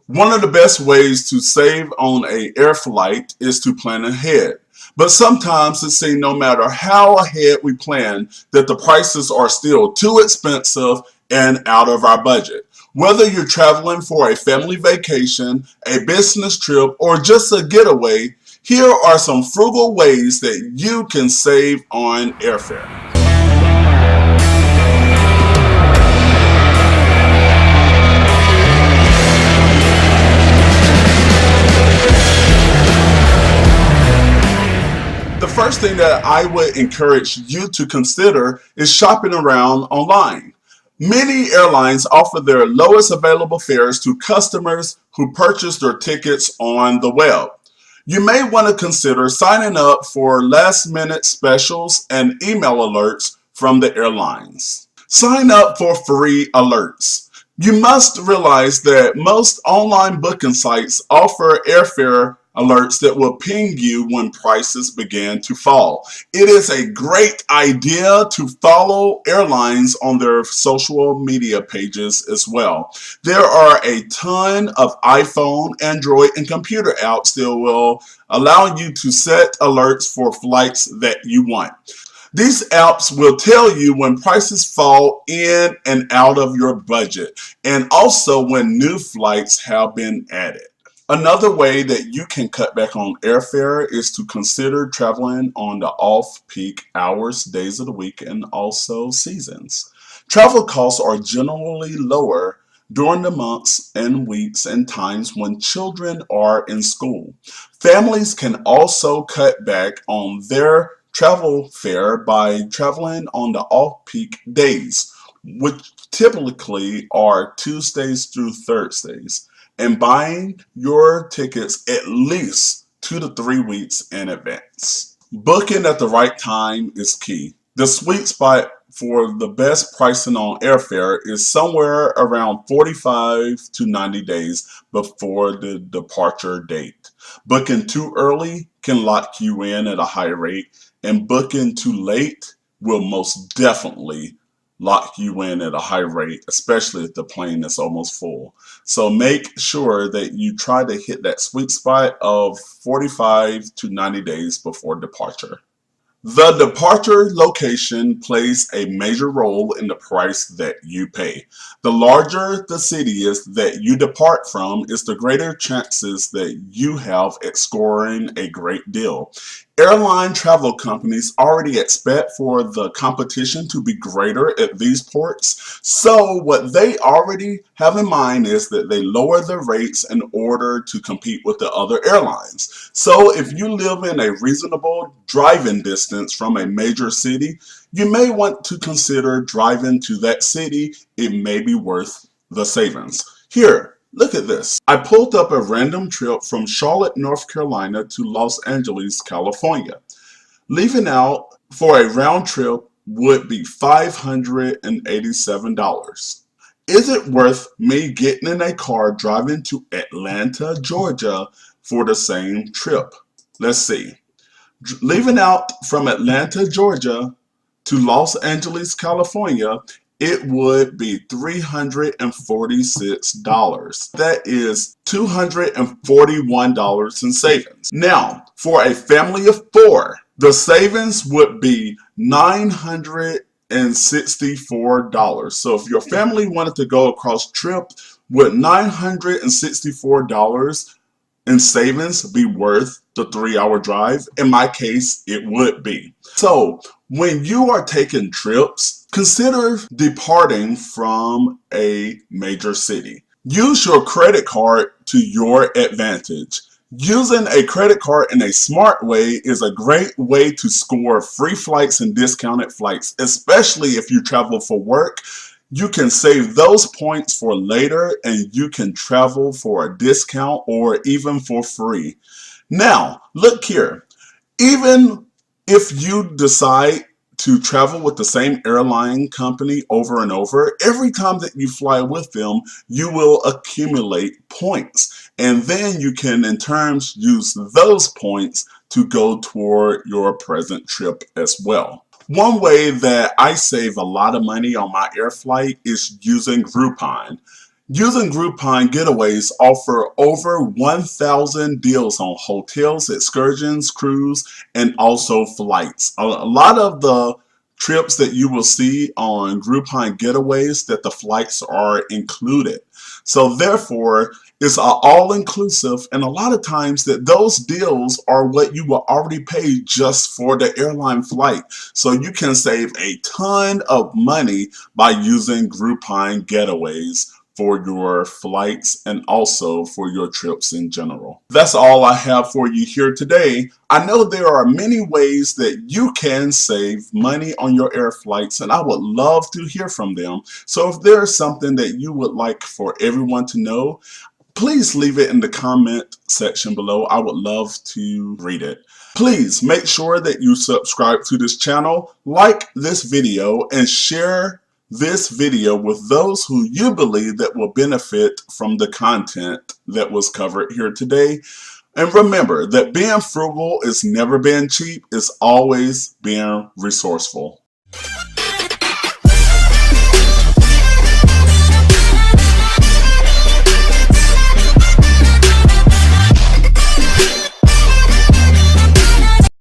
One of the best ways to save on an air flight is to plan ahead. But sometimes it seems no matter how ahead we plan that the prices are still too expensive and out of our budget. Whether you're traveling for a family vacation, a business trip, or just a getaway, here are some frugal ways that you can save on airfare. The first thing that I would encourage you to consider is shopping around online. Many airlines offer their lowest available fares to customers who purchase their tickets on the web. You may want to consider signing up for last-minute specials and email alerts from the airlines. Sign up for free alerts. You must realize that most online booking sites offer airfare alerts that will ping you when prices begin to fall. It is a great idea to follow airlines on their social media pages as well. There are a ton of iPhone, Android, and computer apps that will allow you to set alerts for flights that you want. These apps will tell you when prices fall in and out of your budget, and also when new flights have been added. Another way that you can cut back on airfare is to consider traveling on the off-peak hours, days of the week, and also seasons. Travel costs are generally lower during the months and weeks and times when children are in school. Families can also cut back on their travel fare by traveling on the off-peak days, which typically are Tuesdays through Thursdays, and buying your tickets at least 2 to 3 weeks in advance. Booking at the right time is key. The sweet spot for the best pricing on airfare is somewhere around 45 to 90 days before the departure date. Booking too early can lock you in at a high rate, and booking too late will most definitely lock you in at a high rate, especially if the plane is almost full. So make sure that you try to hit that sweet spot of 45 to 90 days before departure. The departure location plays a major role in the price that you pay. The larger the city is that you depart from is the greater chances that you have at scoring a great deal. Airline travel companies already expect for the competition to be greater at these ports, so what they already have in mind is that they lower the rates in order to compete with the other airlines. So if you live in a reasonable driving distance from a major city, you may want to consider driving to that city. It may be worth the savings. Here, look at this. I pulled up a random trip from Charlotte, North Carolina to Los Angeles, California. Leaving out for a round trip would be $587. Is it worth me getting in a car driving to Atlanta, Georgia for the same trip? Let's see. Leaving out from Atlanta, Georgia to Los Angeles, California, it would be $346. That is $241 in savings. Now, for a family of 4, the savings would be $964. So if your family wanted to go across trip, would $964 in savings be worth the 3-hour drive? In my case, it would be. So when you are taking trips, consider departing from a major city. Use your credit card to your advantage. Using a credit card in a smart way is a great way to score free flights and discounted flights, especially if you travel for work. You can save those points for later and you can travel for a discount or even for free. Now, look here. Even if you decide to travel with the same airline company over and over, every time that you fly with them, you will accumulate points. And then you can in turn use those points to go toward your present trip as well. One way that I save a lot of money on my air flight is using Groupon. Using Groupon Getaways offer over 1,000 deals on hotels, excursions, cruise, and also flights. A lot of the trips that you will see on Groupon Getaways that the flights are included. So therefore, it's all-inclusive, and a lot of times that those deals are what you will already pay just for the airline flight. So you can save a ton of money by using Groupon Getaways for your flights and also for your trips in general. That's all I have for you here today. I know there are many ways that you can save money on your air flights, and I would love to hear from them. So if there's something that you would like for everyone to know, please leave it in the comment section below. I would love to read it. Please make sure that you subscribe to this channel, like this video, and share this video with those who you believe that will benefit from the content that was covered here today. And remember that being frugal is never being cheap, it's always being resourceful.